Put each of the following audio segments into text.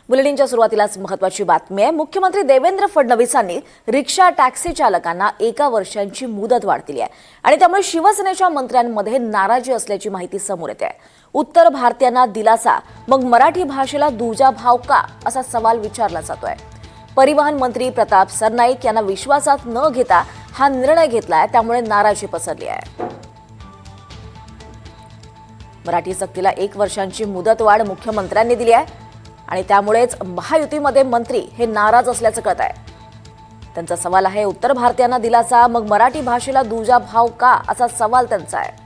बुलेटिनच्या सुरुवातीलाच महत्त्वाची बातमी आहे। मुख्यमंत्री देवेंद्र फडणवीसांनी रिक्षा टॅक्सी चालकांना 1 वर्षांची मुदत वाढ दिली आहे आणि त्यामुळे शिवसेनेच्या मंत्र्यांमध्ये नाराजी असल्याची माहिती समोर येते आहे। उत्तर भारतीयांना दिलासा, मग मराठी भाषेला दुजा भाव का, असा सवाल विचारला जातोय। परिवहन मंत्री प्रताप सरनाईक यांना विश्वासात न घेता हा निर्णय घेतलाय, त्यामुळे नाराजी पसरली आहे। मराठी सक्तीला 1 वर्षांची मुदतवाढ मुख्यमंत्र्यांनी दिली आहे आणि त्यामुळेच महायुतीमध्ये मंत्री हे नाराज असल्याचं कळत आहे। त्यांचा सवाल आहे, उत्तर भारतीयांना दिलासा, मग मराठी भाषेला दुजा भाव का, असा सवाल त्यांचा आहे।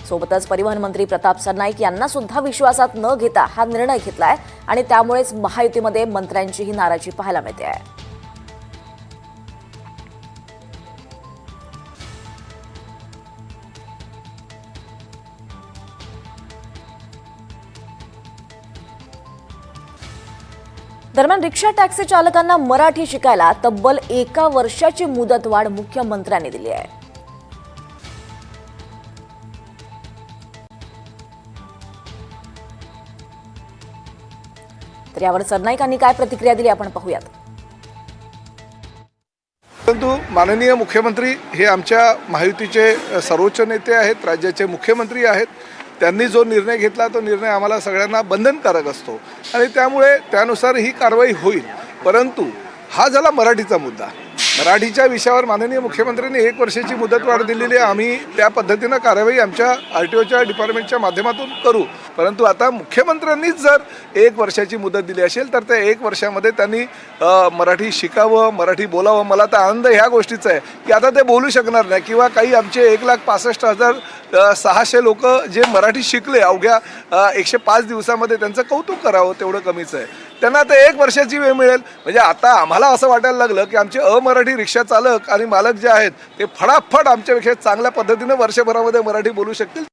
सोबतच परिवहन मंत्री प्रताप सरनाईक यांना सुद्धा विश्वासात न घेता हा निर्णय घेतलाय आणि त्यामुळेच महायुतीमध्ये मंत्र्यांची ही नाराजी पाहायला मिळते आहे। दरम्यान रिक्षा टॅक्सी चालकांना मराठी शिकायला तब्बल 1 वर्षाची मुदतवाढ मुख्यमंत्र्यांनी दिली आहे। तर यावर सरनाईकांनी काय प्रतिक्रिया दिली आपण पाहूयात। परंतु माननीय मुख्यमंत्री हे आमच्या महायुतीचे सर्वोच्च नेते आहेत, राज्याचे मुख्यमंत्री आहेत। त्यांनी जो निर्णय घेतला तो निर्णय आम्हाला सगळ्यांना बंधनकारक असतो आणि त्यामुळे त्यानुसार ही कारवाई होईल। परंतु हा झाला मराठीचा मुद्दा। मराठीच्या विषयावर माननीय मुख्यमंत्र्यांनी 1 वर्षाची मुदतवाढ दिलेली आहे। आम्ही त्या पद्धतीनं कारवाई आमच्या RTOच्या डिपार्टमेंटच्या माध्यमातून करू। परंतु आता मुख्यमंत्र्यांनीच जर 1 वर्षाची मुदत दिली असेल तर त्या 1 वर्षामध्ये त्यांनी मराठी शिकावं, मराठी बोलावं। मला तर आनंद ह्या गोष्टीचा आहे की आता ते बोलू शकणार नाही किंवा काही आमचे 1,65,600 लोक जे मराठी शिकले अवघ्या 105 दिवसामध्ये, त्यांचं कौतुक करावं तेवढं कमीच आहे। त्यांना आता 1 वर्षाची वेळ मिळेल म्हणजे आता आम्हाला असं वाटायला लागलं की आमचे अमराठी रिक्षा चालक आणि मालक जे आहेत ते फटाफट आमच्यापेक्षा चांगल्या पद्धतीने वर्षभरामध्ये मराठी बोलू शकतील।